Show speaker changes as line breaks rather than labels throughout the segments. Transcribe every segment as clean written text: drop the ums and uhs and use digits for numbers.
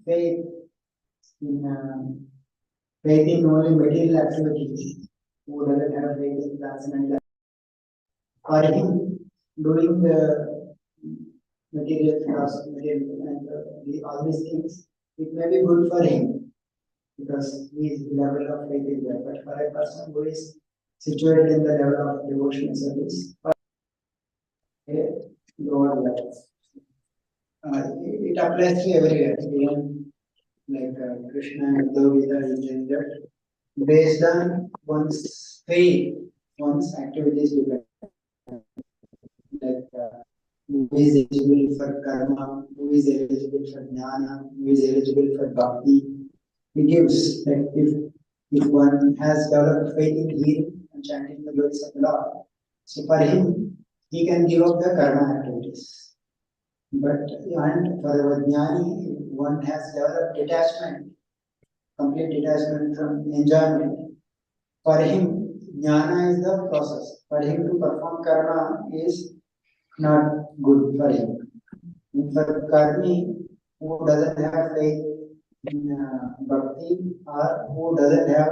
faith in only material activities, who doesn't have faith in transcendental, for him, doing the material philosophy, material and all these things, it may be good for him because his level of faith is there. But for a person who is situated in the level of devotional service, a lower level, it applies to everywhere. Even like Krishna and Gita is saying that based on one's faith, one's activities depend. Like who is eligible for karma, who is eligible for jnana, who is eligible for bhakti. He gives like if one has developed faith in hearing and chanting the glories of the Lord, so for him he can give up the karma activities. But and for a jnani, one has developed detachment, complete detachment from enjoyment. For him, jnana is the process. For him to perform karma is not good for him. For karmi, who doesn't have faith in bhakti or who doesn't have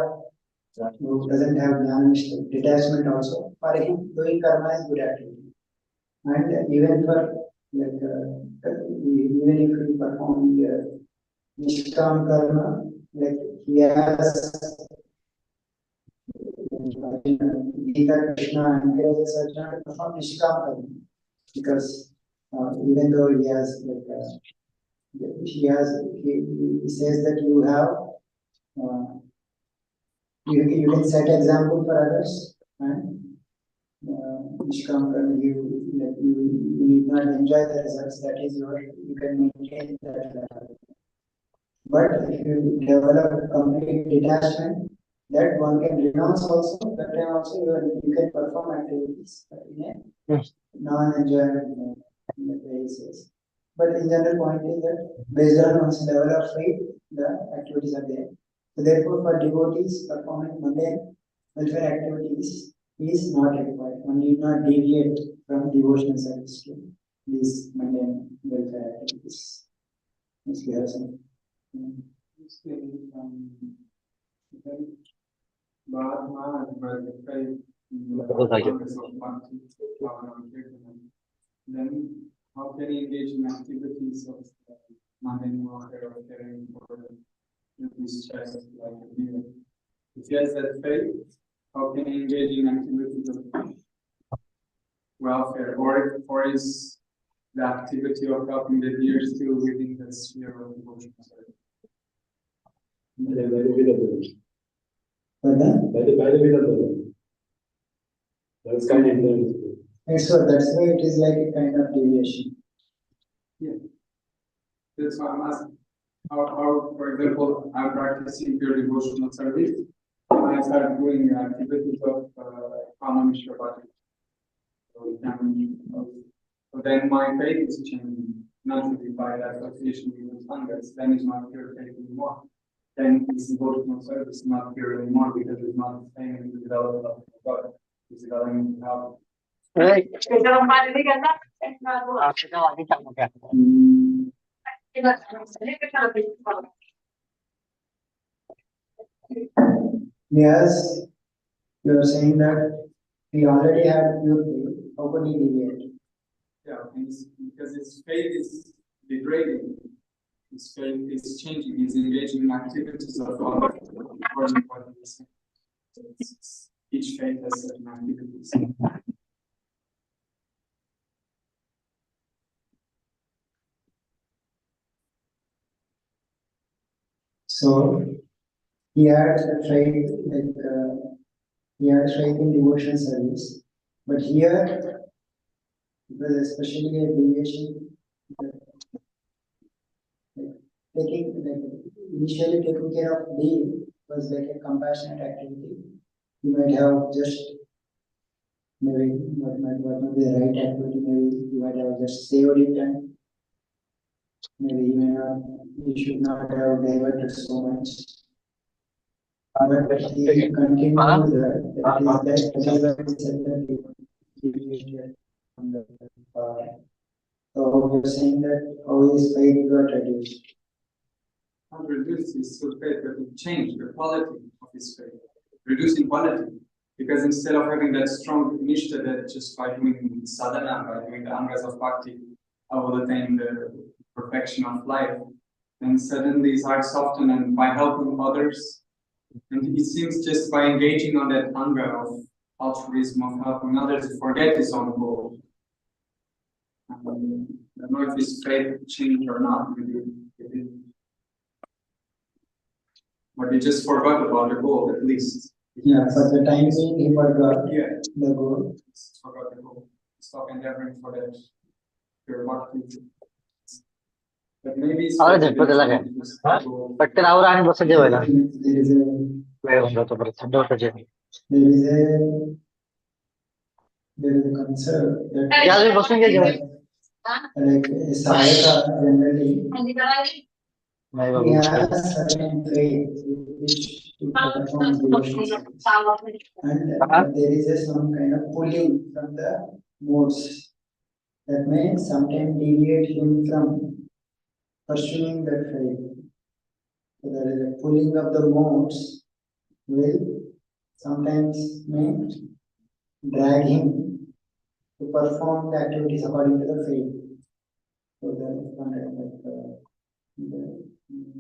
jnana detachment also, for him doing karma is good activity. And even for like even if he perform nishkam karma, like he has Gita Krishna encourages Arjuna to perform nishkam karma because even though he has he says that you have you can set example for others and nishkam karma you need not enjoy the results, that is you can maintain that level. But if you develop complete detachment, that one can renounce also, that time also you can perform activities in a non-enjoyment way he says. But in general point is that based on one's level of faith, the activities are there. So therefore for devotees performing mundane welfare activities is not required. One need not deviate from devotional service to these mundane welfare activities. Yes, we have some.
Then how can he engage in activities of mundane welfare or caring for his stress like a beer? If he has that faith, how can he engage in activities of welfare, or is the activity of helping the deer still within the sphere of devotional service?
By the way, that's kind of interesting. And so that's why it is like a kind of deviation.
Yeah. That's why I'm asking. How, for example, I'm practicing pure devotional service, and I start doing activities of economy Shabbat. So then my faith is changing naturally by association with Sanghas. Then it's not pure faith anymore. Then it's devotional service not pure anymore because it's not the same in the development of God. It's developing how.
Right.
Yes, you are saying that we already have pure faith. How could he deviate?
Yeah, because his faith is degrading. His faith is changing. He's engaging in activities of God according to what he's saying. Each faith has certain activities.
So he had faith, like he had faith in devotional service, but here, because especially a deviation, initially taking care of Dev was like a compassionate activity. You might have just maybe what might be the right activity, maybe you might have just saved it and maybe you should not have diverted so much. But he continued that is why he said that he from the so you're saying that how his faith got reduced.
not reduce his still faith, but to change the quality of his faith, reducing quality. Because instead of having that strong initiative that just by doing sadhana, by doing the angas of bhakti, I will attain the perfection of life. And suddenly his heart softened, and by helping others, and it seems just by engaging on that anga of altruism, of helping others, to forget his own goal. I don't know if his faith changed or not, maybe it did. But he just forgot about the goal, at least.
Yeah, for the time being, he forgot
the
goal.
Forgot the goal. Stop endeavoring for that pure bhakti. But maybe it's
आवाज झटपट लागे पटकन our आणि बस जेवायला वेळ होऊन जातो परत थंड होतं जेवण
there is a concept that
या तुम्ही बसून घ्या जेवण
like a sadhaka generally
नाही
he
Baba
has certain faith which he performs devotion service. And there is a some kind of pulling from the modes that may sometimes deviate him from pursuing that faith. So there is a pulling of the modes will sometimes may drag him to perform the activities according to the faith. So there is one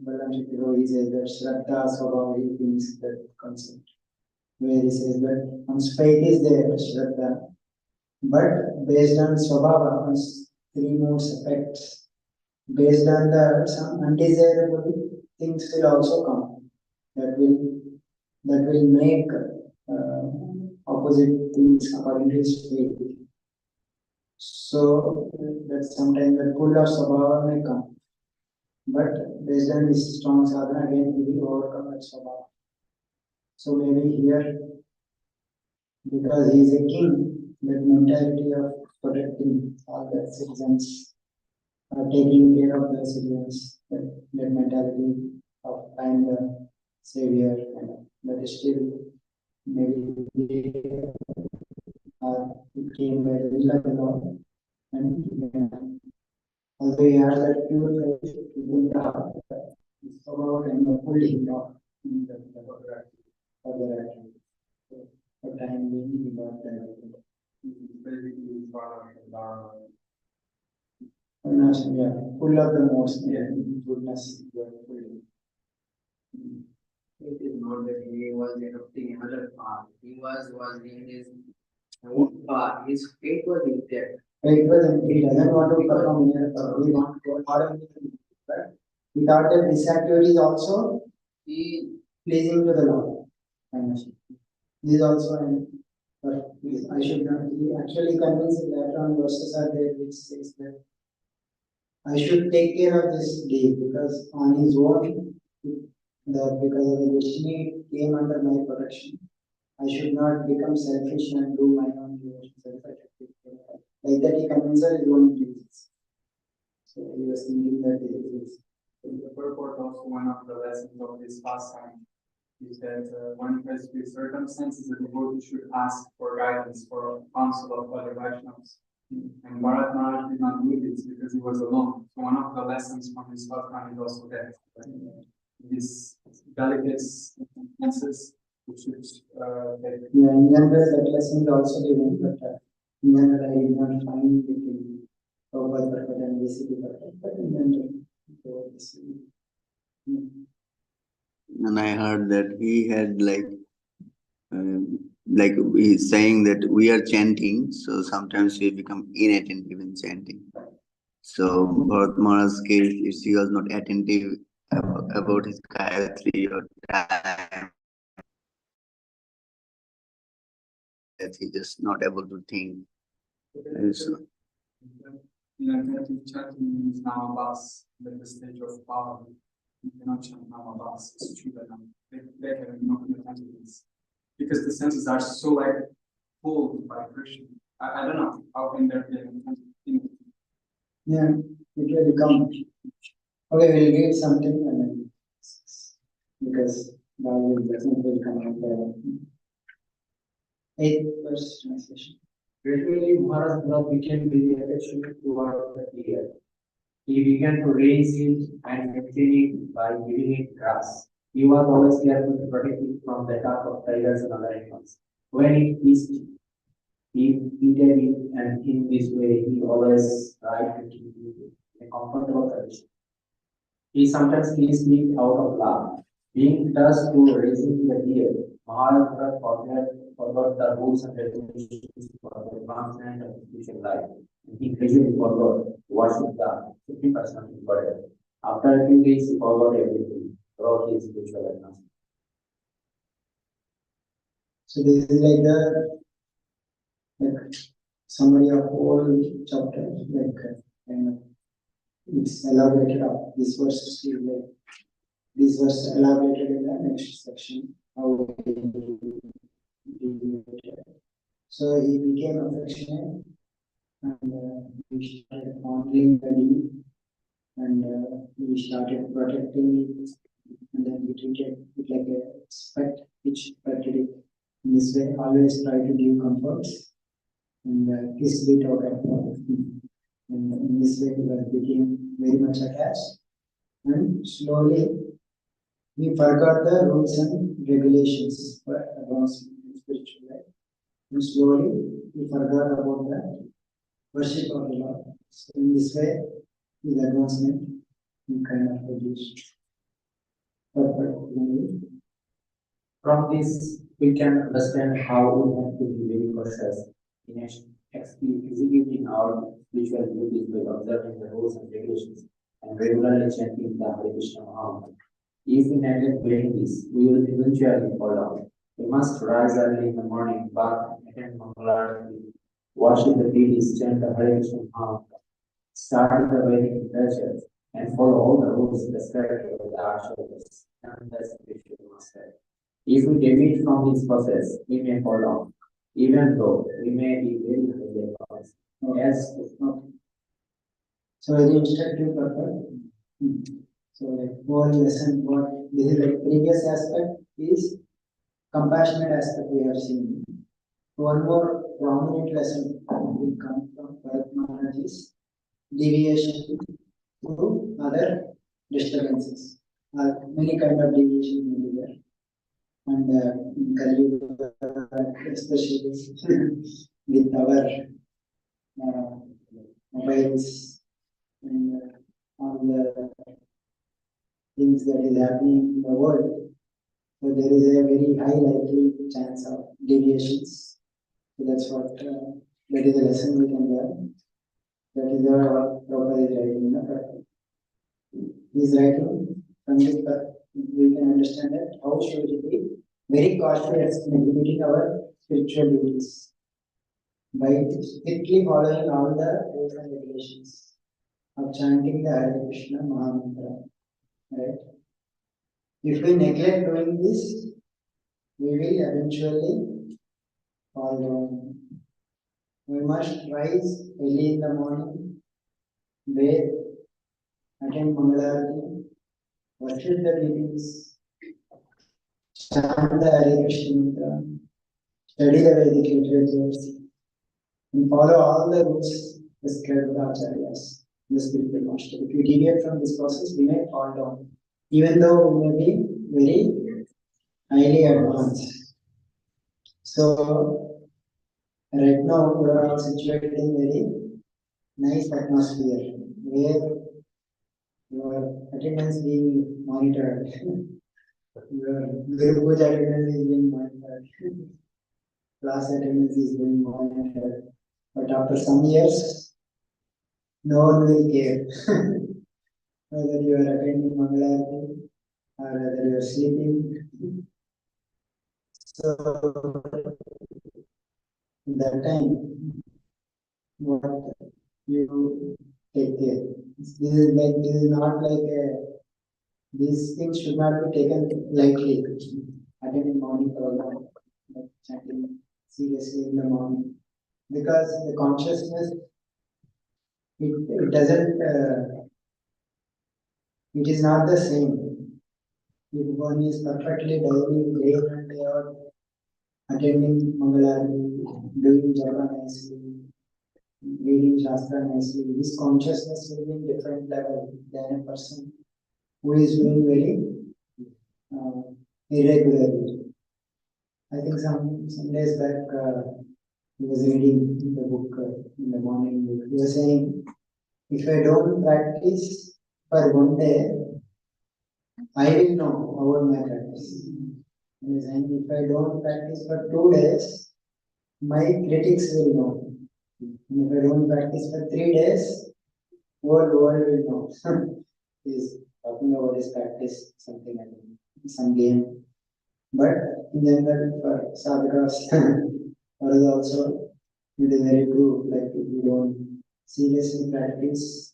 Balaram Shakti he says that Shraddha Swabhava, he thinks that concept. Where he says that one's faith is there, Shraddha, but based on Swabhava, one's three modes effects, based on the some undesirable things will also come that will make opposite things according to his faith. So that sometimes the pull of Swabhava may come, but based on his strong sadhana again he will overcome that Swabhava. So maybe here, because he is a king, that mentality of protecting all the citizens, taking care of the citizens, that mentality of find the savior, and that is still maybe it came by the will of the Lord, and although he has that pure faith within the heart, it's about and pull him off in the other activity. For time being, he got that.
Basically, part of the dharma.
Yeah, full of the modes, goodness,
It is not that he was adopting another path. He was in his own path. His faith was intact.
Faith was, he doesn't want to perform any other path. He wants to go out of it. Right? He thought that this activity is also pleasing to the Lord. This is also I should not. He actually convinced later on verses are there which says that I should take care of this deed because on his own, because of the destiny came under my protection. I should not become selfish and do my own devotion. Like that, he convinced his own reasons. So he was thinking that this is.
In the purport, also one of the lessons of this pastime is that when faced with circumstances, the devotee should ask for guidance, for counsel of other Vaishnavas. And Bharat Maharaj did not do this because he was alone. So one of the lessons from his pastime is also that these delicate circumstances, which should
Yeah, in general, that lesson is also given, but in general, I did not find it in Prabhupada Perfect and VCP Perfect, but in general,
And I heard that he had like he's saying that we are chanting, so sometimes we become inattentive in chanting. So Bharat Maharaj's case, he was not attentive about his Gayatri or time, that he just not able to think. And so,
inattentive chanting is Namabas, at the stage of power. You cannot chant Namabas, it's true that they have no inattentiveness. Because the senses are so like pulled by Krishna. I don't know how can there be an inattentive.
yeah, it will become. Okay, we'll read something and then because now will definitely come out there. 8th verse translation.
Gradually, Maharaj became busy attaching toward the clear. He began to raise it and maintain it by giving it grass. He was always careful to protect it from the attack of tigers and other animals. When it feasted, he treated it, and in this way he always tried to keep it in a comfortable condition. He sometimes pleased me out of love. Being thus to raising the deer, Maharashtra forgot the rules and regulations for the advancement of spiritual life. And he gradually forgot to worship the 50% of God. After a few days, he forgot everything, throughout his spiritual advancement.
So this is like summary of all chapter, and it's elaborated up. This verse is like this verse elaborated in the next section. How so he became affectionate, and we started honoring the deed, and we started protecting it, and then we treated it like a pet, which protected it. In this way, always try to give comforts and kiss bit out of and in this way, we became very much attached, and slowly we forgot the rules and regulations for advancement in spiritual life. And slowly we forgot about the worship of the Lord. So in this way, with advancement, we kind of reduced.
From this, we can understand how we have to be very cautious in executing our spiritual duties by observing the rules and regulations and regularly chanting the Hare Krishna Maha. If we neglect doing this, we will eventually fall down. We must rise early in the morning, bath, attend Mangalarati, worship the deities, chant the Hare Krishna Maha, start the Vedic literature, and follow all the rules prescribed by the Acharyas and the spiritual master. If we deviate from this process, we may fall down, even though we may be very highly advanced. Yes,
so very instructive purpose. So like whole lesson, what this is like previous aspect is compassionate aspect we have seen. One more prominent lesson will come from Bharat Maharaj's deviation to other disturbances. Many kind of deviation may be there. And in Kali Yuga, especially with our mobiles and all the things that is happening in the world, so there is a very high likely chance of deviations. So that's what that is a lesson we can learn. That is what Prabhupada is writing in the Prabhupada. He is writing from this, we can understand that how should we be very cautious in executing our spiritual duties by strictly following all the rules and regulations of chanting the Hare Krishna Maha Mantra. Right? If we neglect doing this, we will eventually fall down. We must rise early in the morning, bathe, attend Mangalarati, worship the deities, chant the Hare Krishna Mantra, study the Vedic literatures, and follow all the rules prescribed by Acharyas, the spiritual master. If we deviate from this process, we may fall down, even though we may be very highly advanced. So, right now we are all situated in very nice atmosphere where your attendance being monitored. Your Guru Puja attendance is being monitored. Class attendance is being monitored. But after some years, no one will care whether you are attending Mangalarati or whether you are sleeping. So, that time, what you take care. This is not like these things should not be taken lightly. Attending morning program, like chanting seriously in the morning, because the consciousness it doesn't it is not the same. If one is perfectly daily, day in and day out, attending Mangalarati, doing japa nicely, reading Shastra nicely, his consciousness will be in different level than a person who is doing very irregularly. I think some days back he was reading the book in the morning. He was saying, if I don't practice for one day, I will know about my practice. He was saying, if I don't practice for 2 days, my critics will know. And if I don't practice for 3 days, whole world will know. He's talking about his practice, something like some game. But in general, for sadhakas, or also it is very true. Like if we don't seriously practice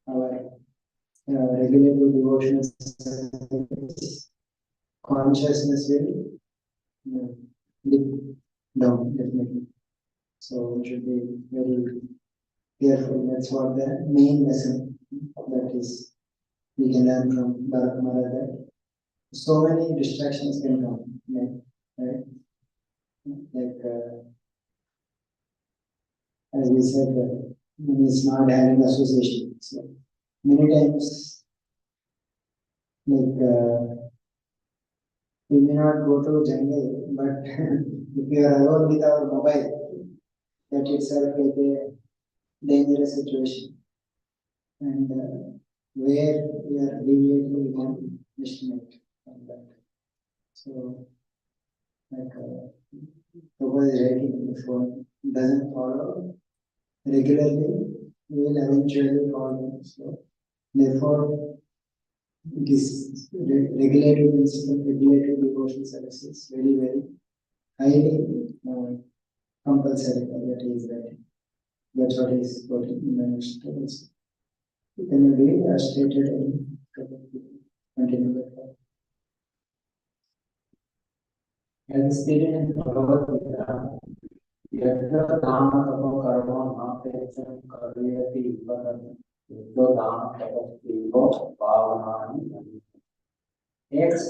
our regulative devotional consciousness will dip down definitely. So we should be very careful. That's what the main lesson that is we can learn from Bharat Maharaj, that so many distractions can come, right? Like as we said, one is not having association. So many times, like we may not go to jungle, but if we are alone with our mobile, that itself is a dangerous situation. And where we are deviating, we can estimate from that. So, like Prabhupada is writing, if one doesn't follow regularly, we will eventually follow. So, therefore, this regulative principle, regulative devotion service is very, very highly compulsory that he is writing. That's what he is quoting in the next verse. Can you read as stated in continue with that?
As stated in Bhagavad Gita, Yatra Dana Tapo Karma Napecham Kariyati Vadan Yudha Dana Tapo Devo Pavanani. Acts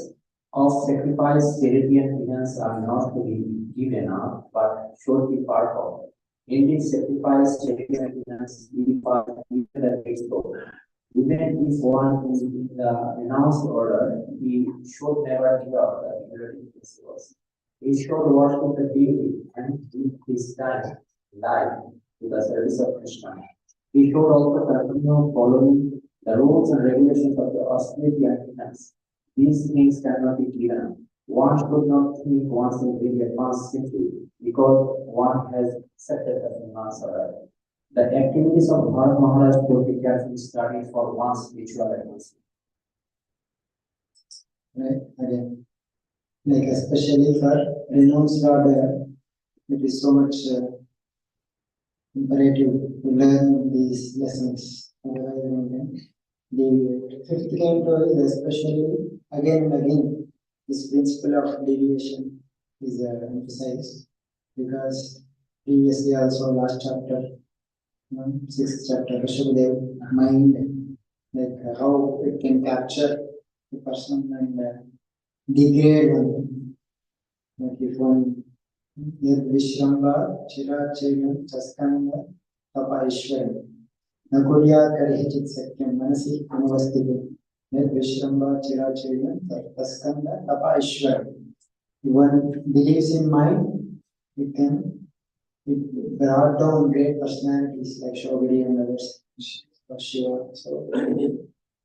of sacrifice, charity, and penance are not to be given up, but should be performed. Indeed, sacrifice, charity, and penance purify even the faithful. Even if one is in the announced order, he should never give up the regular festivals. He should worship the deity and give his time, life, to the service of Krishna. He should also continue following the rules and regulations of the austerity and penance. These things cannot be given. One should not think oneself being advanced simply because one has accepted the demands arrival. The activities of Bharat Maharaj could be carefully studied for one's spiritual advancement.
Right, again. Like especially for renounced order, it is so much imperative to learn these lessons. Otherwise, one can deviate. Fifth canto is especially again and again this principle of deviation is emphasized because previously also last chapter, sixth chapter, Rishabhadev, mind, like how it can capture the person and degrade one. Like if one yad vishramba chirachayam chaskanda tapa ishwaram nakurya karihicit sakyam manasi anavasthitam yad vishramba chirachayam chaskanda tapa ishwaram. If one believes in mind, it brought down great personalities like Shogiri and others, for sure. So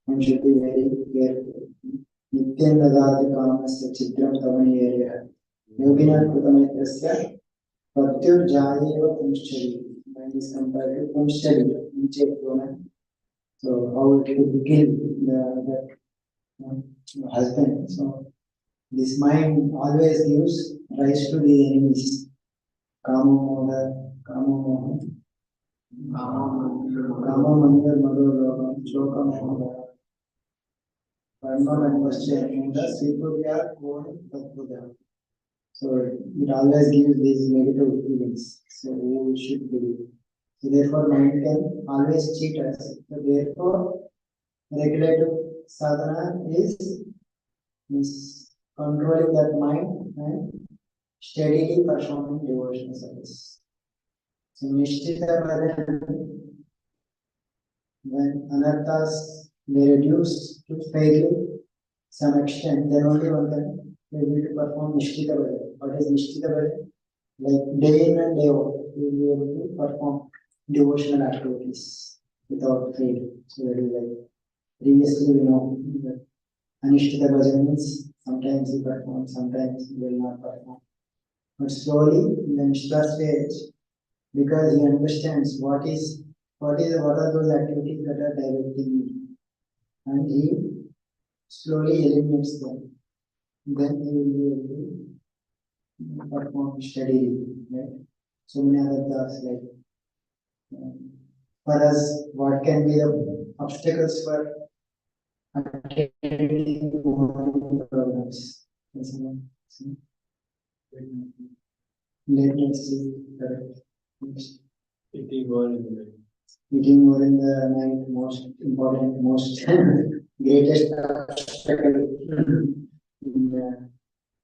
one should be very careful. Nityam dadati kamasya chitram tavaniyarya yogina krutamatrasya pratyurjayeva pumschari. Mind is compared to pumschari, so how it could kill the husband. So this mind always gives rise to the enemies. Kamo moha, kamo mandir madhurloka, shoka moha, karma and question, sipurya kone tatbuddha. So it always gives these negative feelings. So we should believe. So therefore, mind can always cheat us. So therefore, regulative sadhana is controlling that mind and steadily performing devotional service. So Nishtita Bhajan, when anarthas they reduce to fairly some extent, then only one can be able to perform Nishtita Bhajan. What is Nishtita Bhajan? Like day in and day out, you will be able to perform devotional activities without fail. So that is like previously we know that Anishtita Bhajan means sometimes he performs, sometimes he will not perform. But slowly in the Nishtha stage, because he understands what are those activities that are directing me, and he slowly eliminates them. Then he will be able to perform steadily, right? So many other tasks like for us, what can be the obstacles for attending programs? Can someone see? Late night sleep, correct? Next.
Eating more in the night.
Eating more in the night, most important, most greatest obstacle in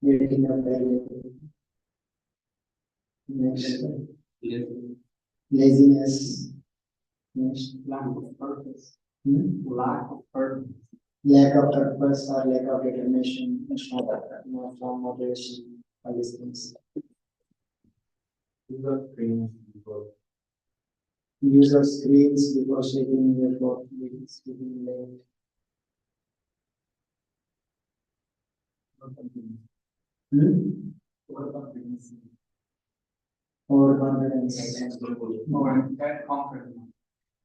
getting up early. Next, laziness. Next,
Lack of purpose.
lack
Lack of purpose.
of purpose or lack of determination, no strong motivation, all these things. Use of screens before sleeping, therefore sleeping late. Overconfidence.
Bad company.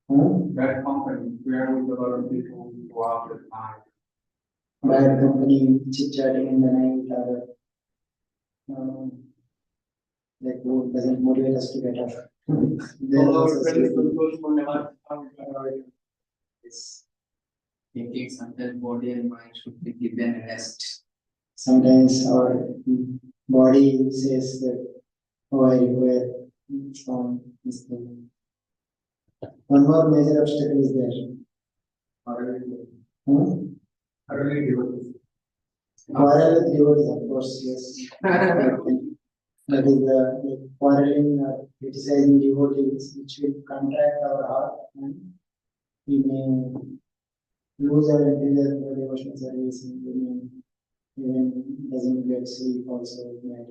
Hmm?
Bad company. We are with a lot of people who go out at night.
Bad company, chit chatting in the night, or like who doesn't motivate us to get up. Then
All our
also
friends
sleeping.
will go for never
It's thinking sometimes body and mind should be given rest.
Sometimes our body says that, oh, I require some this thing. One more major obstacle is there. Hmm? Quarrel with devotees, of course, yes. That is the like, quarreling or criticizing devotees, which will contract our heart and we may lose our enthusiasm for devotional service and we may even doesn't get sleep also at night.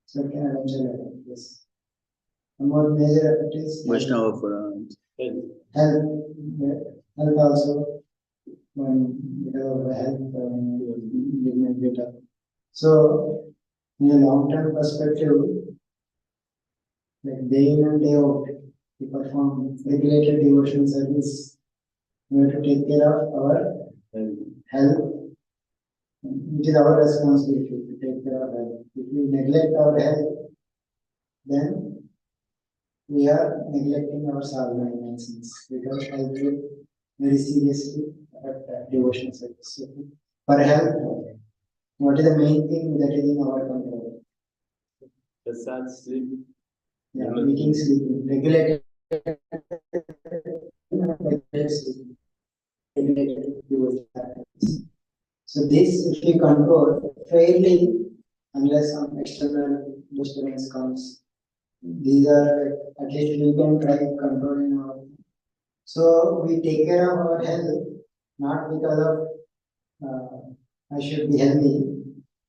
So it can eventually happen, yes. One more major effect is
Vaishnava Purana.
health. Health also, because of the health, we may get up. So, in a long-term perspective, like day in and day out, we perform regulated devotional service. We have to take care of our health. It is our responsibility to take care of health. If we neglect our health, then we are neglecting our sadhana in a sense, because health will very seriously affect devotional service. So, for health, what is the main thing that is in our control?
The sad sleep.
Yeah, eating, sleeping, regulated sleeping, regulated devotional practice. So this, if we control fairly, unless some external disturbance comes, these are at least we can try controlling our. So we take care of our health not because of I should be healthy,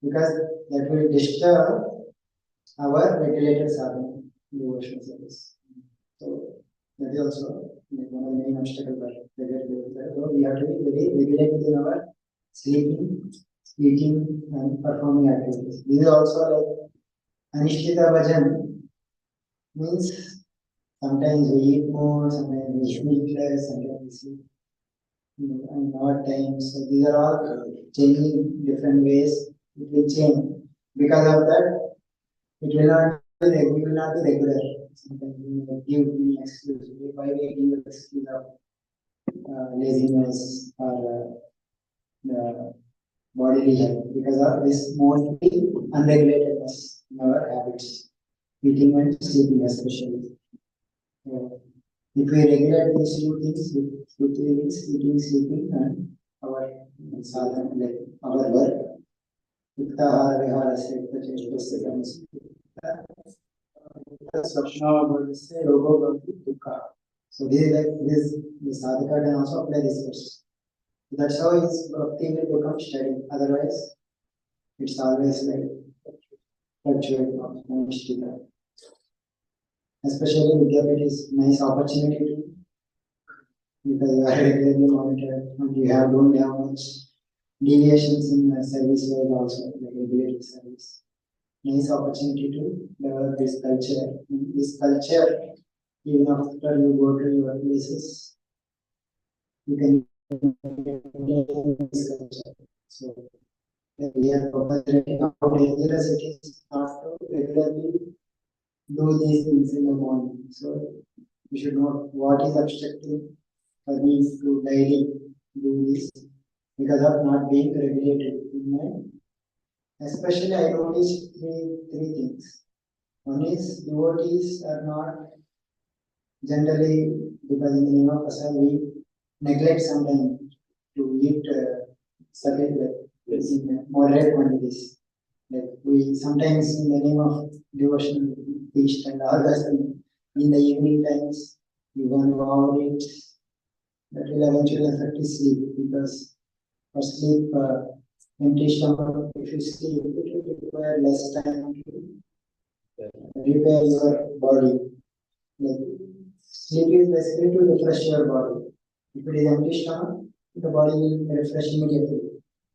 because that will disturb our regulated sadhana, devotional service. So that is also like one of the main obstacles for regulated. So we have to be very regulated in our sleeping, eating, and performing activities. This is also like Anishtita Bhajan means sometimes we eat more, sometimes we sleep less, sometimes we sleep and odd times. So these are all changing different ways. It will change. Because of that, it will not be we will not be regular. Sometimes we may give me excuse. Why we give excuse of laziness or bodily health? Because of this mostly unregulatedness in our habits, eating and sleeping especially. If we regulate these two things, two things, eating, sleeping, and our sadhana, like our work, Yuktahara Viharasya Yuktacheshtasya Swapna Bodhise Yoga Bhakti Dukha. So this is like this the sadhaka can also apply this verse. That's how his bhakti will become steady. Otherwise, it's always like fluctuate from each to that. Especially Vidyapit is nice opportunity to because you are regularly monitored and you have don't have much deviations in service wise also like regulatory service. Nice opportunity to develop this culture. This culture, even after you go to your places, you can maintain this culture. So we are opportunity how dangerous it is not to regularly do these things in the morning. So we should know what is obstructing for me to daily do this because of not being regulated in my. Especially I noticed three things. One is devotees are not generally because in the name of Prasad we neglect sometimes to eat certain in moderate quantities. Like we sometimes in the name of devotion feast and all that in the evening times we want to overeat. That will eventually affect his sleep because for sleep empty stomach if you sleep it will require less time to repair your body. Like sleep is basically to refresh your body. If it is empty stomach, the body will refresh immediately.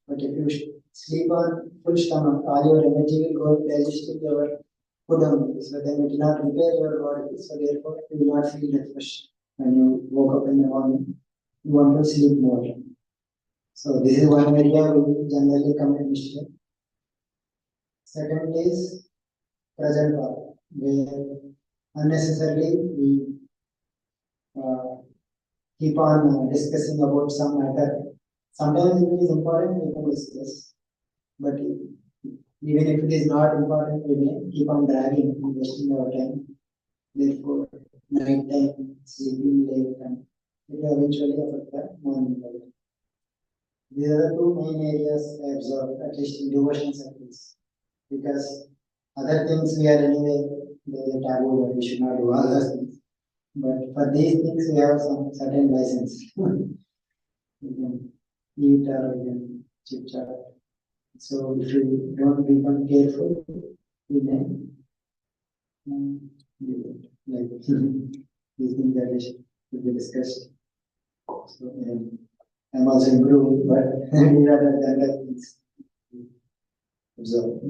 But if you sleep on full stomach, all your energy will go digesting your food only. So then it will not repair your body. So therefore you will not feel refreshed when you woke up in the morning. You want to sleep more. So this is one area we generally commit mistake. Second is present part, where unnecessarily we keep on discussing about some matter. Sometimes if it is important, we can discuss. But even if it is not important, we may keep on dragging, wasting our time. Therefore, night time, sleeping late, and it will eventually affect the morning life. These are the two main areas I observed, at least in devotion circles. Because other things we are anyway, they are taboo, that we should not do all those things. But for these things, we have some certain license. We can eat or we can chit chat. So if you don't become careful, you may do it. Like these things that should be discussed. So I'm also improving, but rather than that things observe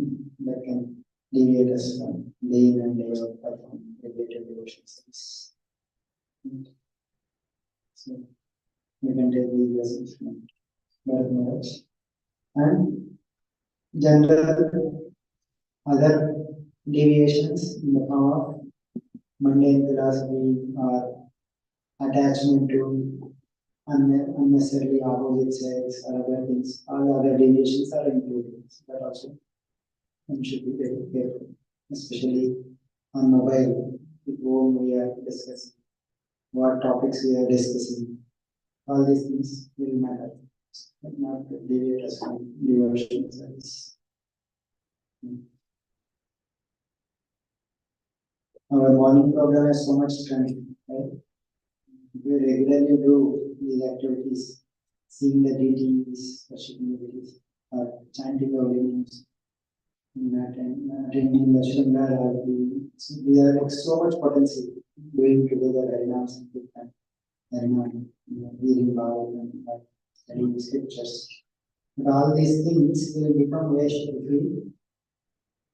that can deviate us from day in and day out perform related devotion service. So we can take these lessons from Bharat Maharaj and general other deviations in the form of mundane philosophy or attachment to unnecessarily opposite sex or other things. All the other deviations are included. So that also one should be very careful, especially on mobile, with whom we are discussing, what topics we are discussing. All these things will matter, but not deviate us from devotion service. Our morning program has so much strength, right? If we regularly do these activities, seeing the deities, worshiping the deities, chanting our names, in that and attending the Shringar Arati. So we are like so much potency doing together Harinam Sankirtan, Harinam, reading Bhagavad and studying scriptures. But all these things will become waste if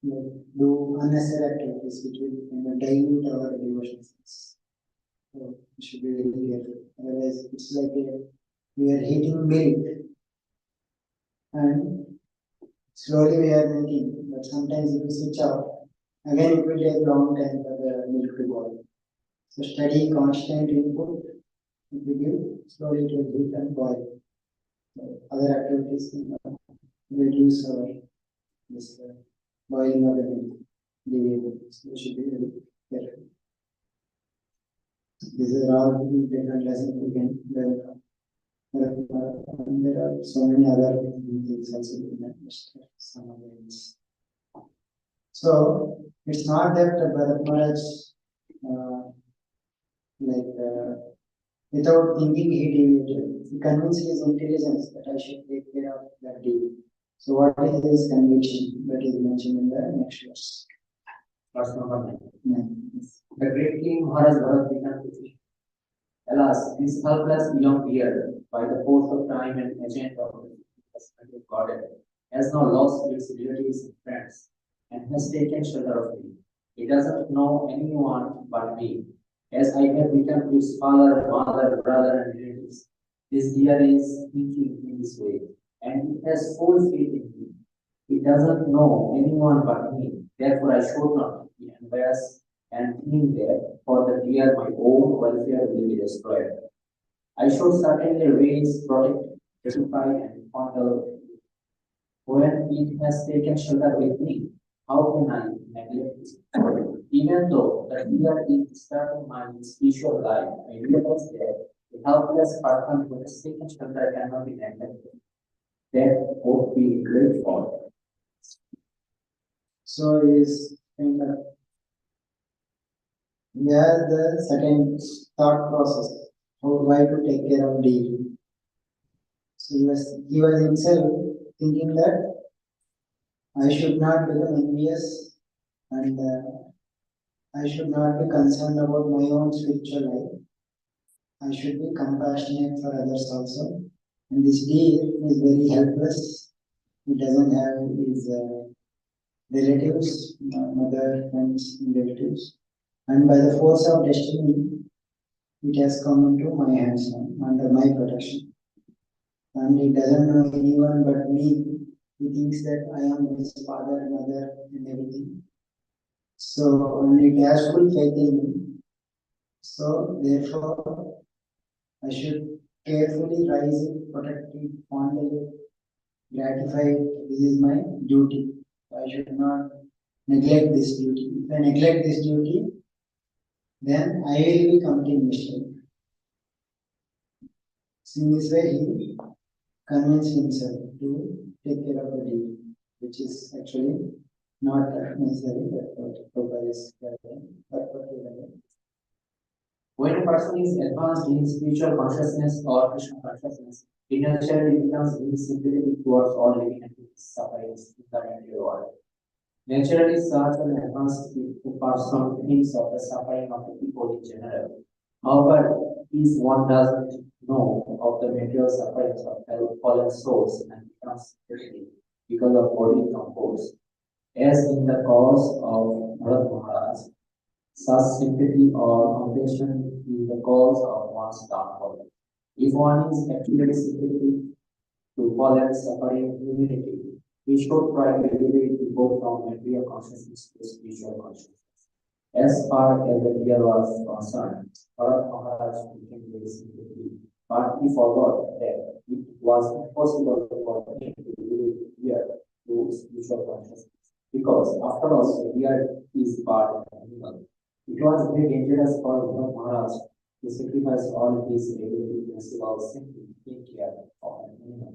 we do unnecessary activities which will dilute our devotions. So we should be very careful. Otherwise, it's like we are heating milk and slowly we are making, but sometimes if we switch off, again it will take a long time for the milk to boil. So steady, constant input, if we give, slowly it will heat and boil. So other activities can reduce our this boiling of the milk. So we should be very careful. These are all different lessons we can learn from. And there are so many other things also we can some of the things. So It's not that Bharat Maharaj, like, without thinking he deviated. He convinced his intelligence that I should take care of that deed. So what is his conviction that is mentioned in the next verse?
Verse number 9.
Yes.
The great king Maharaj Bharat began to think, alas, this helpless young deer, by the force of time and agent of the goddess, has now lost its relatives and friends, and has taken shelter of me. It doesn't know anyone but me, as I have become its father, mother, brother, and relatives. This deer is thinking in this way, and it has full faith in me. It doesn't know anyone but me, therefore I should not be embarrassed and think there, for the deer my own welfare will be destroyed. I should certainly raise, protect, justify, and fondle when it has taken shelter with me. How can I neglect it? Even though the deer is disturbing my spiritual life, I realize that the helpless person who has taken shelter cannot be neglected. That would be great fault.
So is kind of, he has the certain thought process of why to take care of deer. So he was himself thinking that I should not become envious, and I should not be concerned about my own spiritual life. I should be compassionate for others also. And this deer is very helpless. He doesn't have his relatives, mother, friends, and relatives. And by the force of destiny, it has come into my hands now, under my protection. And he doesn't know anyone but me. He thinks that I am his father, mother, and everything. So, and it has full faith in me. So, therefore, I should carefully raise it, protect it, fondle it, gratify it. This is my duty. I should not neglect this duty. If I neglect this duty, then I will be committing mistake. So in this way, he convinced himself to take care of the deed, which is actually not necessary. That what Prabhupada is gathering. But
when a person is advanced in spiritual consciousness or Krishna consciousness, he naturally becomes very sympathetic towards all living entities suffering in the material world. Naturally, such an advanced person thinks of the suffering of the people in general. However, if one doesn't know of the material sufferings of fallen souls and becomes sympathetic because of bodily comforts, as in the cause of Bharat Maharaj, such sympathy or compassion is the cause of one's downfall. If one is actually sympathetic to fallen suffering humanity, we should try to elevate the go from material consciousness to spiritual consciousness. As far as the deer was concerned, Bharat Maharaj became very sympathetic, but he forgot that it was impossible for him to elevate the deer to spiritual consciousness, because after all, the deer is part of the animal. It was very dangerous for Bharat Maharaj to sacrifice all his regulatory principles simply to take care of an animal.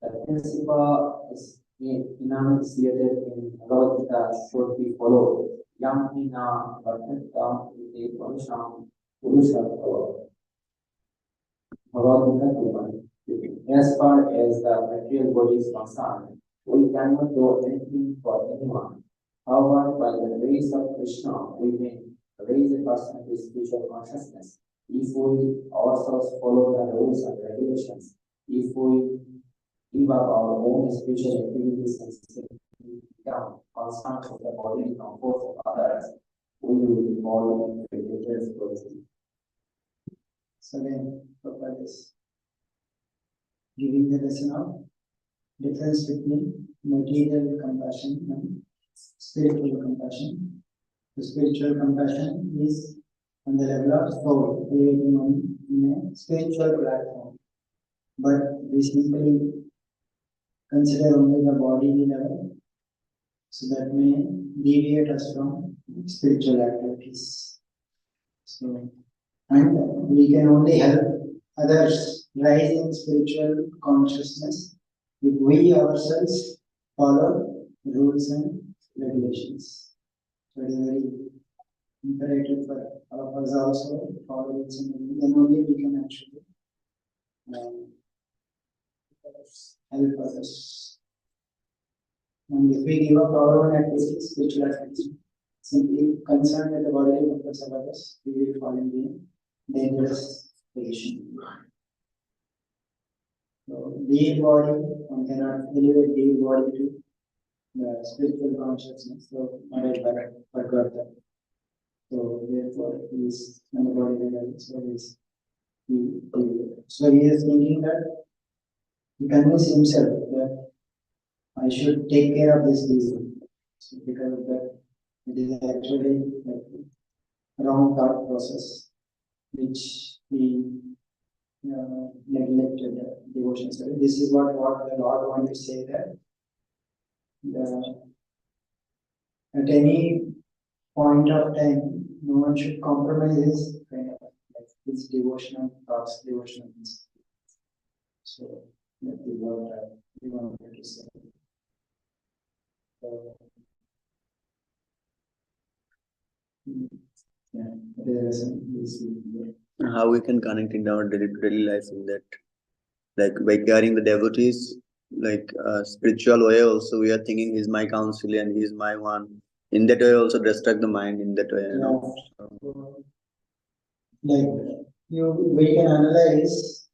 The principle is enunciated in Bhagavad Gita should be followed. Yam hina vartantam ite vansham purusharthava. Bhagavad Gita 2:1. As far as the material body is concerned, we cannot do anything for anyone. However, by the grace of Krishna, we may raise a person to spiritual consciousness if we ourselves follow the rules and regulations. If we give up our own spiritual activities and simply become concerned with the bodily comfort of others, we will fall into a dangerous position.
so then, Prabhupada is giving the lesson of difference between material compassion and spiritual compassion. The spiritual compassion is on the level of soul, creating on in a spiritual platform. But we simply consider only the bodily level, so that may deviate us from spiritual activities. So, and we can only help others rise in spiritual consciousness if we ourselves follow rules and regulations. So it is very imperative for all of us also to follow it, and then only we can actually help others. And if we give up our own activities, spiritual activities, simply concerned with the bodily purpose of others, we will fall in the dangerous position. So, the body, one cannot elevate the body to the spiritual consciousness, so not a forgot that. So, therefore, he is on the body level, so he is thinking that he convinces himself that I should take care of this disease. So, because of that, it is actually like wrong thought process, which he neglected devotion. So this is what the Lord wants to say, that at any point of time, no one should compromise his kind of like his devotional thoughts, devotional things. So that is what we wanted to say. So, yeah, there is some.
How we can connect in our daily life in that, like by carrying the devotees, like spiritual way also we are thinking he's my counselor and he's my one. In that way also distract the mind in that way, you know.
So, like we can analyze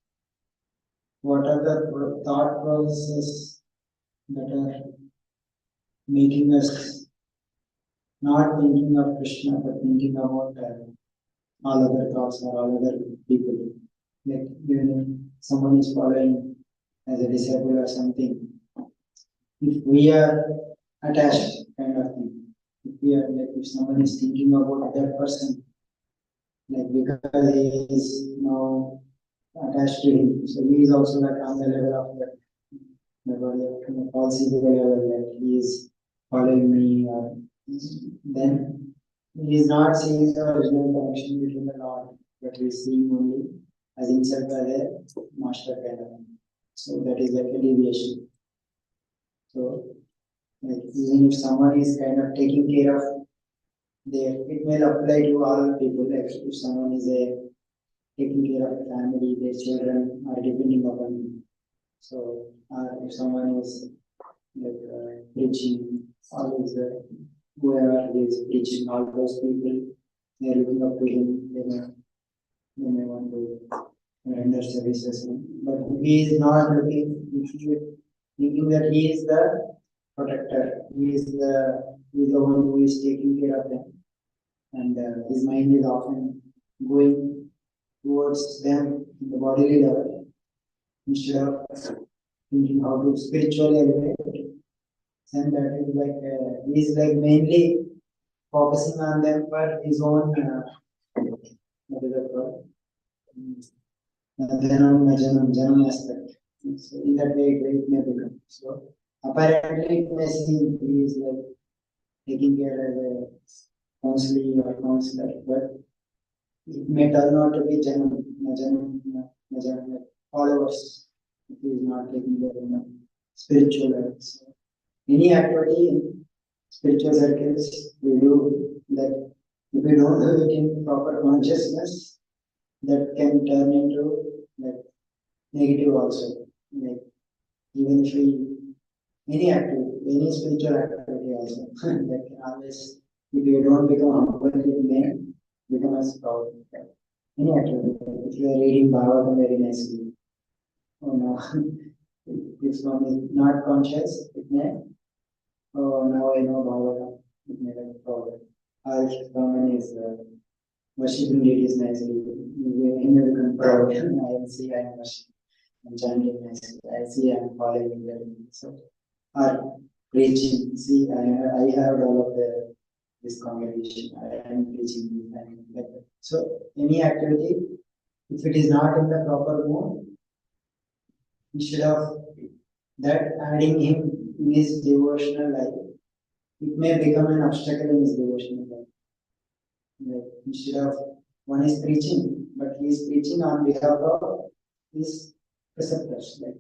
what are the thought processes that are making us not thinking of Krishna but thinking about all other thoughts or all other people. Like when someone is following as a disciple or something, if we are attached kind of thing, if someone is thinking about that person, like because he is now attached to him, so he is also like on the level of that, the policy level, like he is following me, or then he is not seeing the original connection between the Lord, but he is seeing only as himself as a master kind of thing. So that is like a deviation. So like even if someone is kind of taking care of their, it may apply to all people. Like if someone is taking care of the family, their children are depending upon him. So if someone is like preaching, always whoever is preaching, all those people, they are looking up to him. They may want to render services. But if he is not looking, if he is thinking that he is the protector, he is the one who is taking care of them, and his mind is often going towards them in the bodily level instead of thinking how to spiritually elevate. And that is like he is like mainly focusing on them for his own what is that called? Janam aspect. So in that way, it may become. So apparently, it may seem he is like taking care as a counseling or counselor, but it may turn out to be like followers. If he is not taking care of spiritual level. So any activity in spiritual circles we do, that if we don't do it in proper consciousness, that can turn into like negative also. Like even if we any activity, any spiritual activity also, that can always, if you don't become humble, it may become as proud. Any activity, if you are reading Bhagavatam very nicely, oh no, if one is not conscious, it may, oh now I know Bhagavatam, it may be proud. Or if someone is worshipping deities nicely, he may become proud. I see I am worshiping, I'm chanting nicely, I see I am following them. So, or preaching, see I have developed this congregation, I am preaching and like that. So any activity, if it is not in the proper mode, instead of that adding him in his devotional life, it may become an obstacle in his devotional life. Like instead of one is preaching, but he is preaching on behalf of his preceptors, like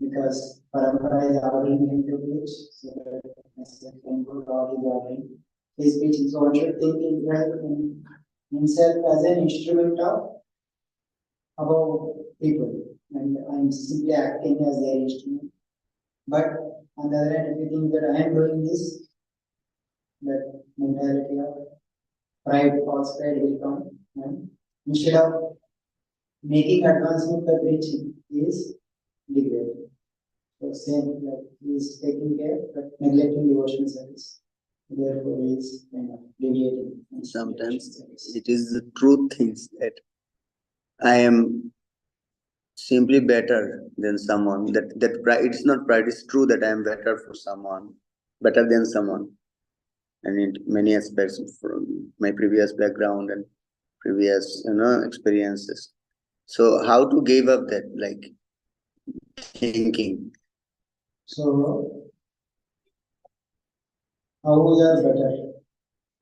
because Parampara is ordering him to preach, so that as a temple God is ordering his preaching. So one should think in himself as an instrument of above people, and I'm simply acting as their instrument. But on the other hand, if you think that I am doing this, that mentality of pride, false pride will come, and instead of making advancement by preaching, he is degrading. So same, like he is taking care but neglecting devotional service. Therefore, he is kind of deviating. from
Sometimes
devotional service.
it is the truth things that I am simply better than someone. That pride, it's not pride, it's true that I am better for someone, better than someone. And in many aspects from my previous background and previous, experiences. So how to give up that like thinking?
So, how we are better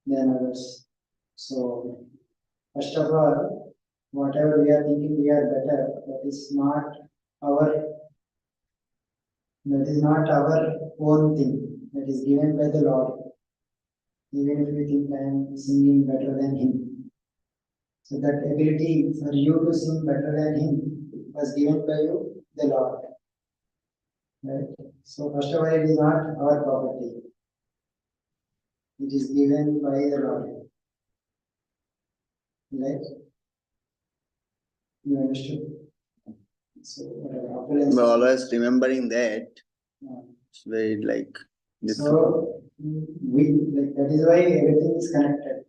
than others. So, first of all, whatever we are thinking we are better, our that is not our own thing. That is given by the Lord. Even if you think I am singing better than him. So that ability for you to sing better than him was given by you, the Lord. Right? So first of all, it is not our property. It is given by the Lord. Right? You understood? So whatever.
But always remembering that,
Yeah.
it's very like
So we like that is why everything is connected.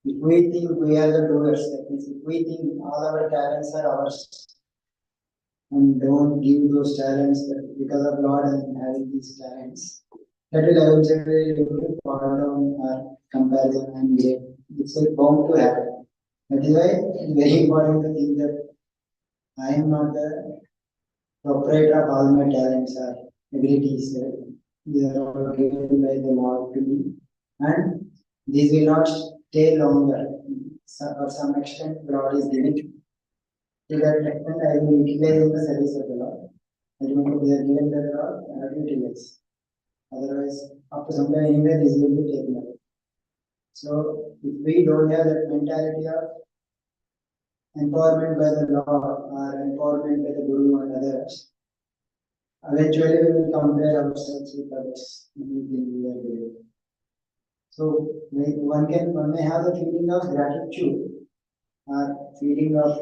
If we think we are the doers, that means if we think all our talents are ours, and don't give those talents that because of Lord I'm having these talents, that will eventually lead to fall down or comparison and great. It's like bound to happen. That is why it's very important to think that I am not the proprietor of all my talents or abilities. These are all given by the Lord to me, and these will not stay longer. For some extent, the Lord is giving. To that extent, I will utilize in the service of the Lord. Ultimately, they are given by the Lord, I have to utilize. Otherwise, after some time, anyway, this will be taken away. So, if we don't have that mentality of empowerment by the Lord or empowerment by the Guru and others, eventually we will compare ourselves with others. We think we are great. So, one may have the feeling of gratitude or feeling of,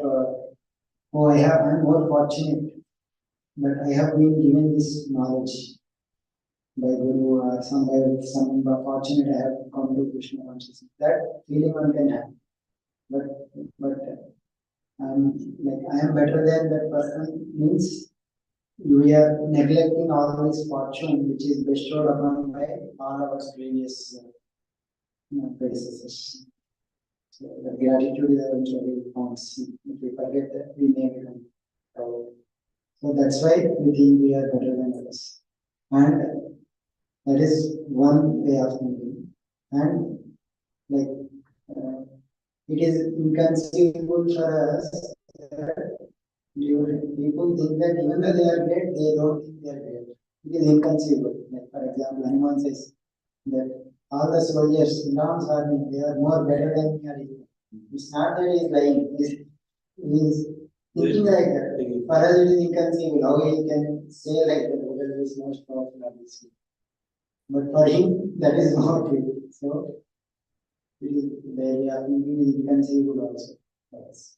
I'm more fortunate that I have been given this knowledge by Guru or some fortunate I have come to Krishna consciousness. That feeling one can have. But I am better than that person means we are neglecting all this fortune which is bestowed upon by all our previous predecessors. So the gratitude is eventually counts. If we forget that, we may become proud. So that's why we think we are better than others. And that is one way of thinking. And like it is inconceivable for us that people think that even though they are great, they don't think they are great. It is inconceivable. Like for example, Hanuman says that all the soldiers in Ram's army, they are more better than me or equal. It's not that he is lying. He is thinking like that. For us, it is inconceivable how he can say like that, whether he is most powerful or this. But for him, that is not true. So, it is very inconceivable also for us.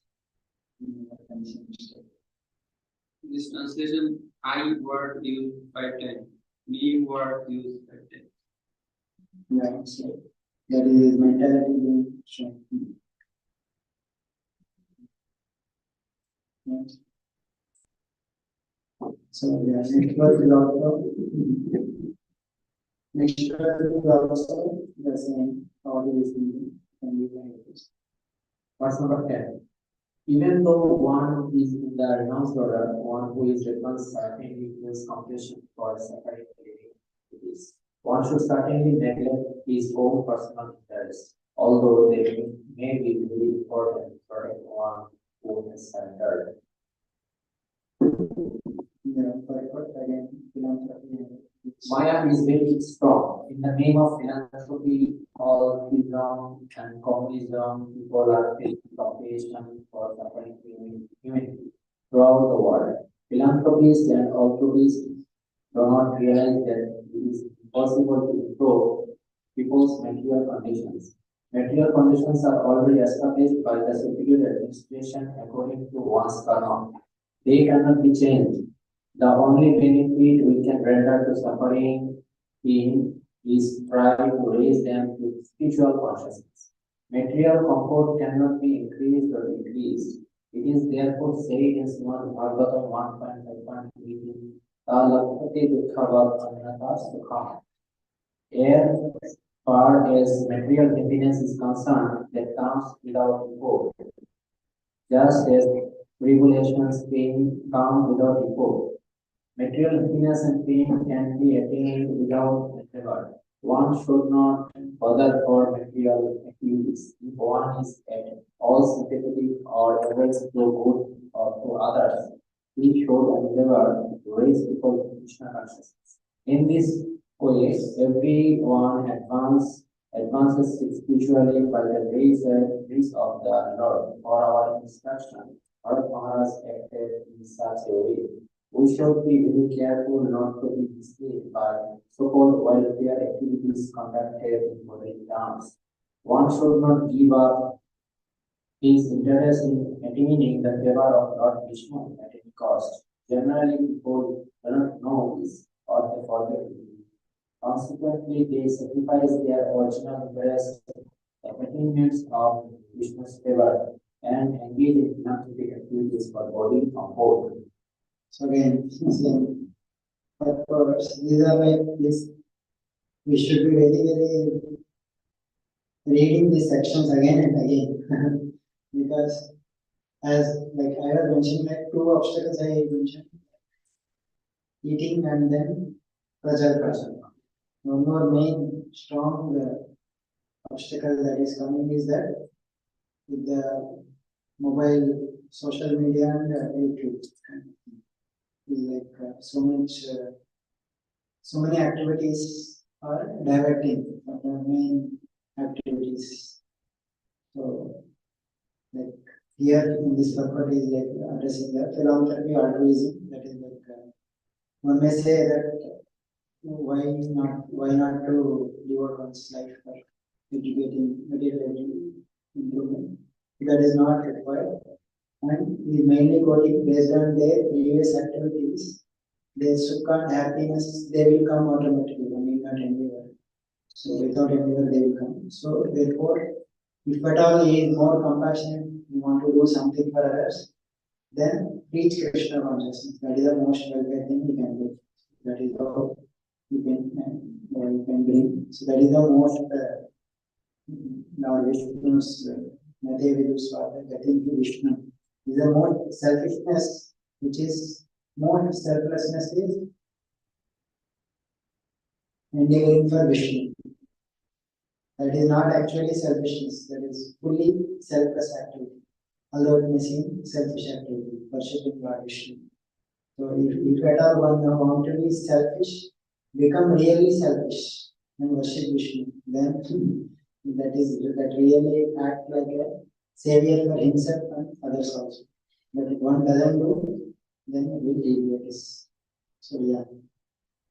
This translation, I word used 510, me word used 510.
Yeah, so that is mentality being shown. Right. So yeah, next verse is also the same how he is thinking and we can use.
Verse number 10. Even though one is in the renounced order, one who is renounced certainly feels compassion for suffering activities. One should certainly neglect his own personal interests, although they may be really important for one who has surrendered.
Yeah, but again, philanthropy.
Maya is very strong in In the name of philanthropy, altruism, and communism, people are facing compassion for suffering humanity throughout the world. Philanthropists and altruists do not realize that it is impossible to improve people's material conditions. Material conditions are already established by the superior administration according to one's karma. They cannot be changed. The only benefit we can render to suffering being is try to raise them to spiritual consciousness. Material comfort cannot be increased or decreased. It is therefore said in Srimad Bhagavatam 1.5.18, Talakati Dukkhava Annata Sukha. As far as material happiness is concerned, that comes without effort. Just as tribulations, pain come without effort. Material happiness and pain can be attained without effort. One should not bother for material activities. If one is at all sympathetic or able to do good or to others, he should endeavor to raise people to Krishna consciousness. In this way, everyone advances spiritually by the grace of the Lord. For our instruction, Bharat Maharaj acted in such a way. We should be very careful not to be misled by so-called welfare activities conducted in modern terms. One should not give up his interest in attaining the favor of Lord Vishnu at any cost. Generally, people do not know this or they forget it. Consequently, they sacrifice their original interest, the attainments of Vishnu's favor, and engage in philanthropic activities for body comfort.
So again, same. But for these are like this, we should be very reading these sections again and again because as like I was mentioning, like two obstacles I mentioned, eating and then pressure. One more main strong obstacle that is coming is that with the mobile, social media and YouTube. Like so many activities are diverting from the main activities. So, like here in this purport is like addressing the philanthropy altruism. That is like one may say that why not to devote one's life for educating material improvement. That is not required. And is mainly quoting based on their previous activities, their sukha and happiness, they will come automatically, I mean not anywhere. So without anywhere they will come. So therefore, if at all he is more compassionate, you want to do something for others, then preach Krishna consciousness. That is the most welfare thing you can do. That is how you can bring. So that is the most Lord Vishnu's Nadevidu's father, getting to Vishnu. Is the more selfishness, which is more selflessness is endeavoring for Vishnu. That is not actually selfishness, that is fully selfless activity. Although it may seem selfish activity, worshipping Lord Vishnu. So if at all one want to be selfish, become really selfish and worship Vishnu, then that really act like a savior for himself and others also. But if one doesn't do, then it will deviate this. So yeah.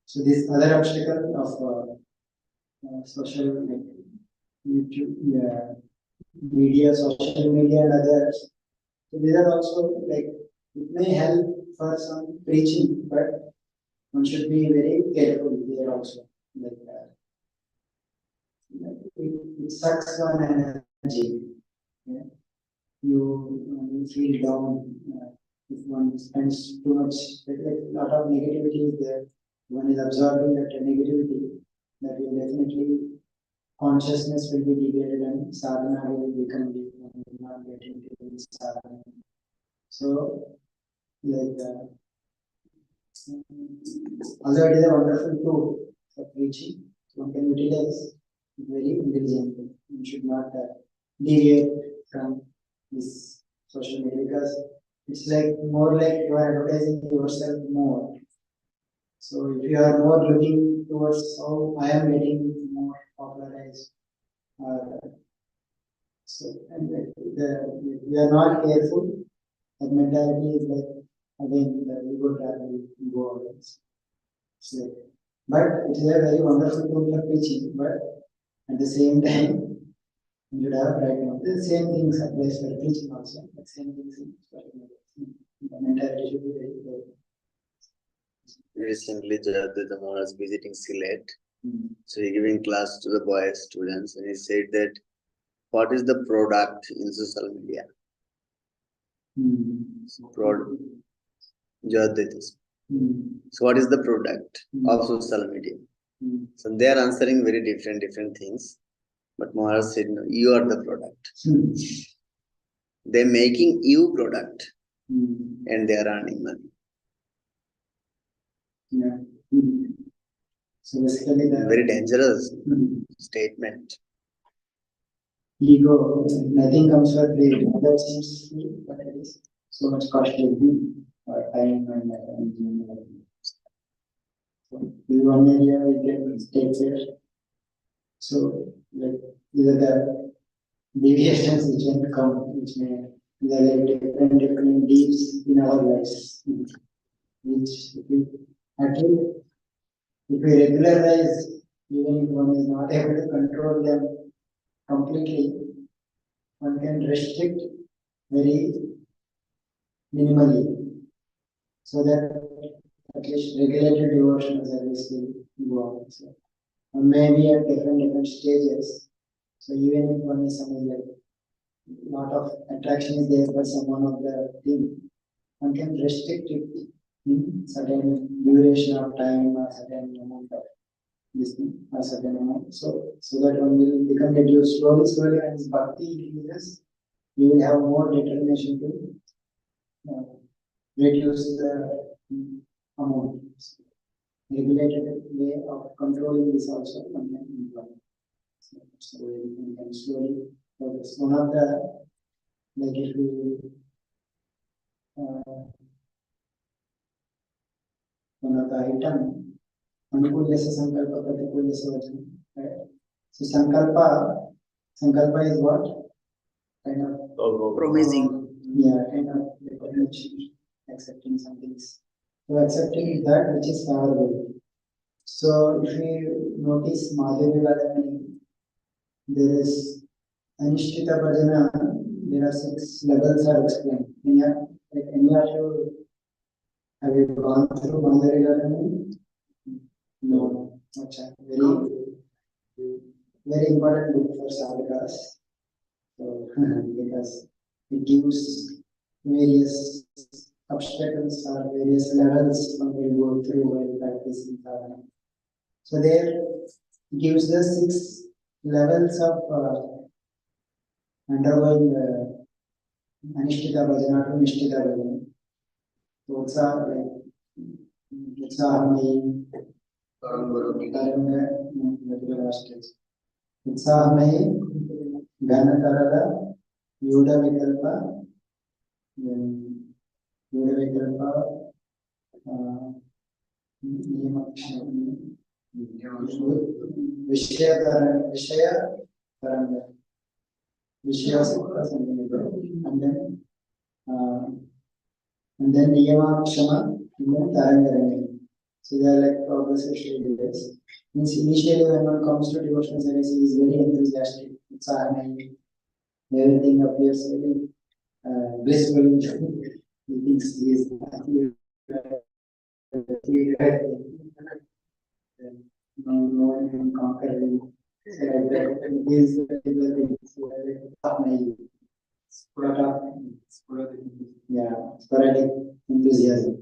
So this other obstacle of social like YouTube, media, social media and others. So these are also like it may help for some preaching, but one should be very careful there also. Like it sucks one energy. Yeah. You feel down if one spends too much. Like a lot of negativity is there. One is absorbing that negativity. That will definitely consciousness will be degraded and sadhana will become weak and will not get into sadhana. So, like, although it is a wonderful tool for preaching, one can utilize it very intelligently. You should not deviate from this social media because it's like more like you are advertising yourself more. So if you are more looking towards how I am getting more popularized, so and we are not careful, that mentality is like again the ego trap will go always. So, but it is a very wonderful tool for teaching, but at the same time, you should have right now. The same things applies for teaching also. The same things the mentality should be very clear.
Recently, the was visiting Sylhet. So he giving class to the boys students, and he said that what is the product in social media? Product. So what is the product of social media? So they are answering very different things. But Maharaj said, no, you are the product. They're making you product and they are earning money.
Yeah. So basically the
Very dangerous statement.
ego, nothing comes for free. That seems free, but it is so much costly. Time and energy. So this is one area we can take care. So like these are the deviations which can come, which may there are like different deeds in our lives, which we actually if we regularize, even if one is not able to control them completely, one can restrict very minimally, so that at least regulated devotional service will go on. So, and maybe at different stages. So even if one is something like lot of attraction is there for someone of the team, one can restrict it in certain duration of time or certain amount of listening or certain amount. So that one will become reduced slowly as bhakti increases, you will have more determination to reduce the amount. Regulated way of controlling this also one can employ. So we can slowly progress. One of the like if we one of the item Anukul jasa sankalpa, pratikul jasa vachana, right? So sankalpa is what? Kind of
Promising.
Yeah, kind of recognition, accepting some things. So accepting that which is favorable. So if you notice Madhurya Gadamani, there is Anishtita Bhajana, there are 6 levels are explained. Any of you have you gone through Madhurya Gadamani? No. Okay. Very important book for sadhakas. So because it gives various obstacles or various levels one will go through while practicing sadhana. So there it gives the 6 levels of undergoing Anishtita Bhajana to Nishtita Bhajana. So it's Utsahamai, Utsahamai, Ganatarada, Yuda Vikalpa, Vishaya Taranga, Vishaya something like that, and then Niyama Kshama, and then Tarangaranga. So they are like progressive stages. Means initially when one comes to devotional service, he is very enthusiastic. Everything appears very blissful. He thinks he is no one can conquer him. Sporadic enthusiasm.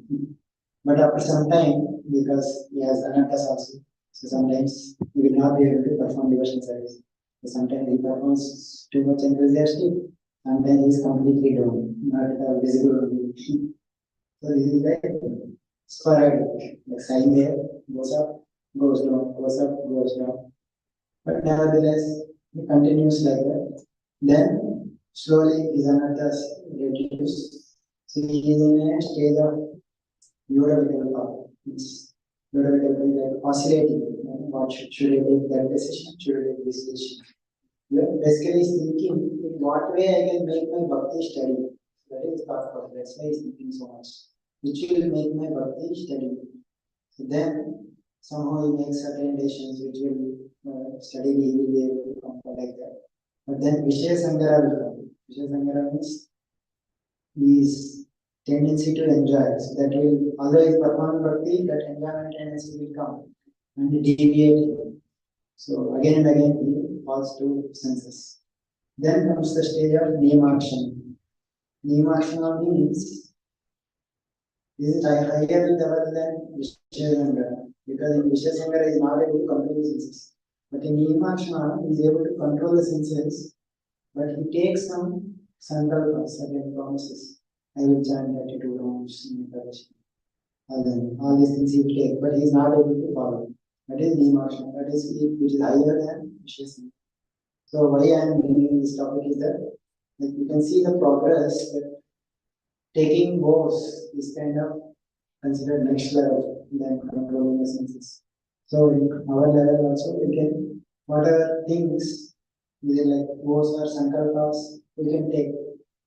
But after some time, because he has anarthas also, so sometimes he will not be able to perform devotion service. So sometimes he performs too much enthusiastic, sometimes he is completely down, not at all visible. So this is like sporadic, like sine wave goes up, goes down, goes up, goes down. But nevertheless, he continues like that. Then slowly his anarthas reduce. So he is in a stage of Yuda Vikalpa, like oscillating. What should I take that decision? Should I take this decision? Basically, he's thinking in what way I can make my bhakti steady. That is thought process. That's why he's thinking so much. Which will make my bhakti steady. So then somehow he makes certain decisions which will steadily he will be able to come like that. But then Vishaya Sangara will come. Vishaya Sangara means his tendency to enjoy. So that will, although he perform bhakti, that enjoyment tendency will come and deviate. So again and again he falls to senses. Then comes the stage of Niyamakshana. Niyamakshana means this is higher level than Vishayasangara, because in Vishayasangara is not able to control the senses. But in Niyamakshana, he is able to control the senses, but he takes some sankalpas, certain promises. I will chant 32 rounds in Ekadashi. All these things he will take, but he is not able to follow. That is Niyamakshana, that is which is higher than Vishayasangara. So why I am bringing this topic is that you can see the progress that taking vows is kind of considered next level than controlling the senses. So in our level also we can whatever things either like vows or sankalpas we can take.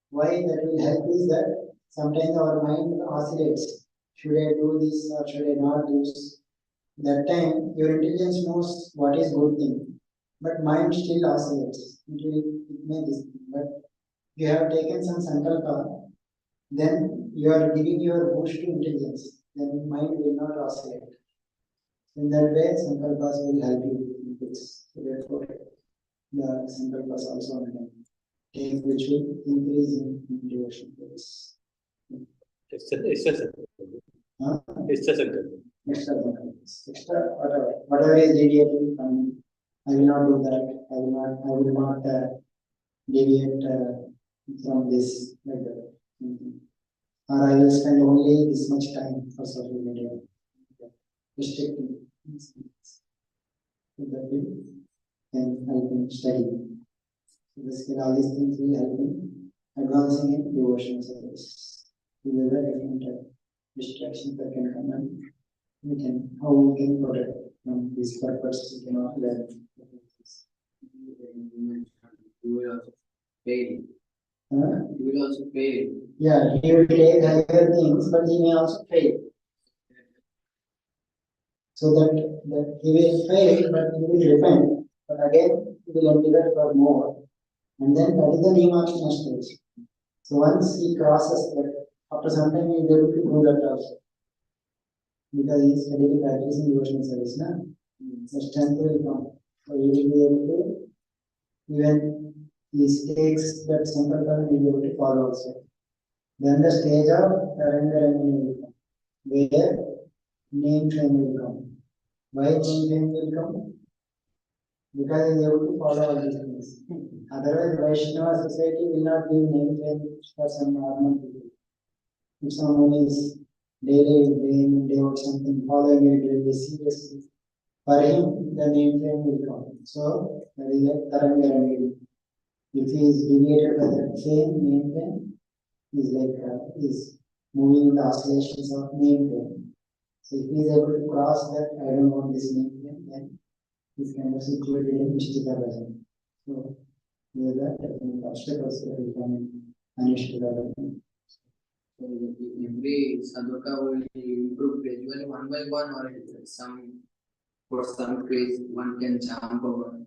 Why that will help is that sometimes our mind oscillates. Should I do this or should I not do this? That time your intelligence knows what is good thing, but mind still oscillates. It may this thing, but you have taken some sankalpa, then you are giving your boost to intelligence. Then mind will not oscillate. In that way, sankalpas will help you in this. So therefore, the sankalpas also can take which will increase in devotion to this.
Extra
Huh?
extra center.
Extra sankalpas. Extra whatever is deviating from, I will not do that. I will not deviate from this like that. Or I will spend only this much time for social media. Restricting. So that will then I can study. So basically all these things will help me advancing in devotion service. These are the different distractions that can come and how we can protect from these purposes we cannot learn.
You will also fail.
You
will also fail.
Yeah, he will take higher things, but he may also fail. So that he will fail, but he will repent. But again, he will endeavor for more. And then that is the Niyamakshana stage. So once he crosses that, after some time he is able to do that also. Because he is steadily practicing devotional service, na? The strength will come. So he will be able to, even he takes that sankalpa, he will be able to follow also. Then the stage of Tarangaramani will come, where name frame will come. Why name frame will come? Because he is able to follow all these things. Otherwise, Vaishnava society will not give name frame for some normal people. If someone is daily day or something following it will be seriously, for him the name frame will come. So that is a Tarangaramani. If he is deviated by that same name frame, is like is moving in the oscillations of name frame. So if he is able to cross that, I don't want this name frame, then he's kind of situated in Nishchita Bhajan. So these are the different obstacles that will come in Anishchita Bhajan.
So every sadhaka will improve gradually one by one, or some for some case one can jump over.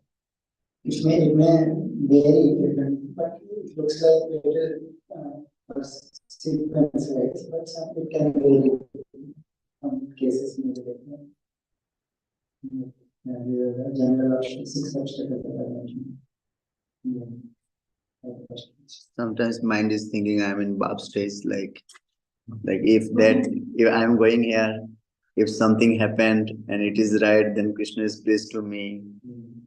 It may vary different, but it looks like little sequence, right? But some it can vary. Some cases may be different. Yeah, these are the general 6 obstacles that I mentioned. Yeah.
Sometimes mind is thinking I'm in Bob stage, like if I'm going here, if something happened and it is right, then Krishna is pleased to me,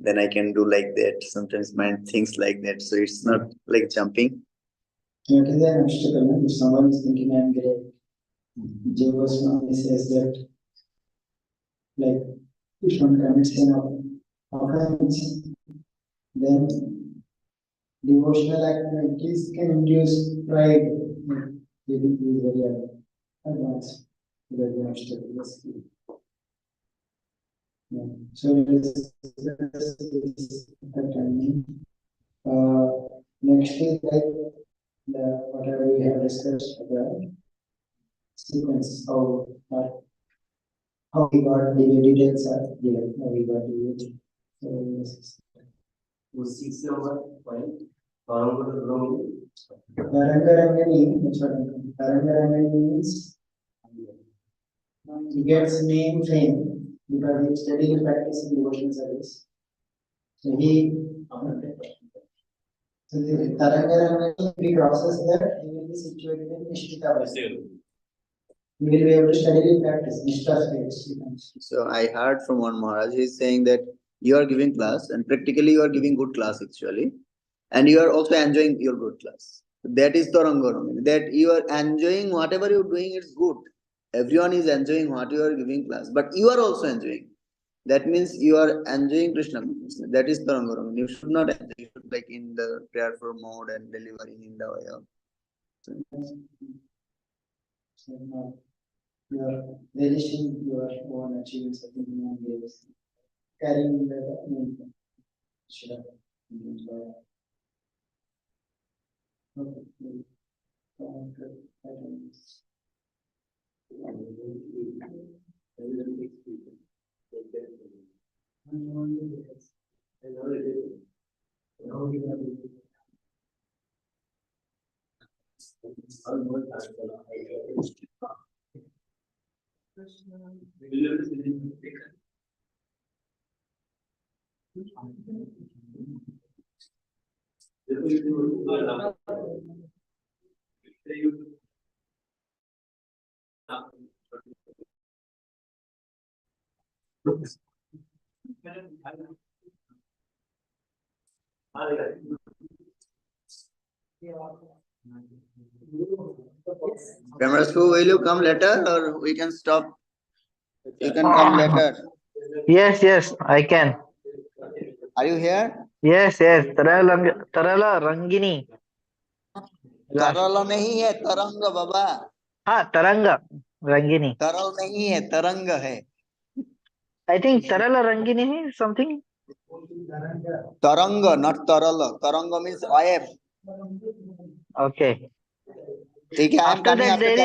then I can do like that. Sometimes mind thinks like that, so it's not like jumping.
It is an obstacle. If someone is thinking I'm great, Jay Goswami says that, like, if one commits an offense, then devotional activities can induce pride. Maybe he is very advanced. Very obstacle. Yeah. So this is the timing. Next is like the whatever we have discussed the sequence how we got the details are there. How we got the so yes.
six number point. Taranga
Tarangarangani means he gets name fame because he studied and practiced in devotional service. So the Tarangarangani, if he crosses that, he will be situated in Nishtha. He will be able to study and practice Nishtha states.
So I heard from one Maharaj, he's saying that you are giving class and practically you are giving good class actually. And you are also enjoying your good class. That is Tarangaram. That you are enjoying whatever you're doing, it's good. Everyone is enjoying what you are giving class, but you are also enjoying. That means you are enjoying Krishna consciousness. That is Tarangaram. You should not enjoy, you should like in the prayerful mode and delivering in the way of.
So you are relishing your own achievements of the human beings, carrying the name.
Cameras, will you come later or we can stop? You can come later.
Yes, I can.
Are you here?
Yes. Tarala Rangini.
तरल नहीं है तरंग बाबा.
हाँ, Taranga Rangini.
तरल नहीं है तरंग है.
I think Tarala Rangini is something.
तरंग not तरल. तरंग means wave.
Okay.
ठीक है. I am
After
coming
that,
after
there
that.